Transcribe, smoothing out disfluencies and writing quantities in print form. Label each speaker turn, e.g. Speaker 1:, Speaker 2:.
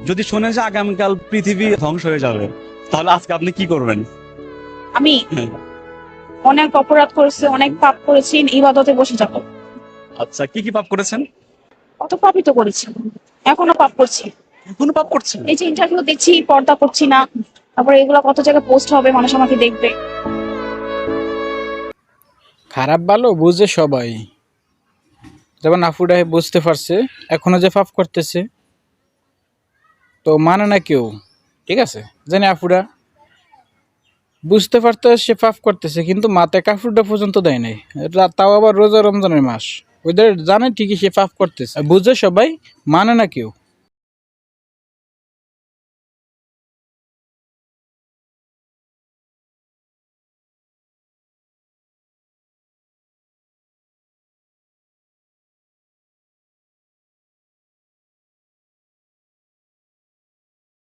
Speaker 1: যদি শোনেন যে আগামীকাল পৃথিবী ধ্বংস হয়ে যাবে, তাহলে আজকে আপনি কি করবেন?
Speaker 2: আমি
Speaker 1: হ্যাঁ।
Speaker 2: অনেক অপরাধ করেছি, অনেক পাপ করেছি, ইবাদতে বসে যাবো।
Speaker 1: আচ্ছা, কি কি পাপ করেছেন?
Speaker 2: কত পাপই তো করেছি, এখনো পাপ করছি।
Speaker 1: এখনো পাপ করছেন?
Speaker 2: এই যে ইন্টারভিউ দিচ্ছি, পর্দা করছি না, তারপরে এগুলো কত জায়গায় পোস্ট হবে, মানুষ আমাকে দেখবে।
Speaker 3: খারাপ ভালো বুঝে সবাই, যেমন আফুডা বুঝতে পারছে এখনো যে পাপ করতেছে, তো মানে না কেউ। ঠিক আছে, জানি আফুডা বুঝতে পারতো সে পাপ করতেছে, কিন্তু মাথায় কাপড়টা পর্যন্ত দেয় নাই। তাও আবার রোজা রমজানের মাস, ওদের জানে ঠিকই সে পাপ করতেছে, বুঝে সবাই, মানে না কেউ।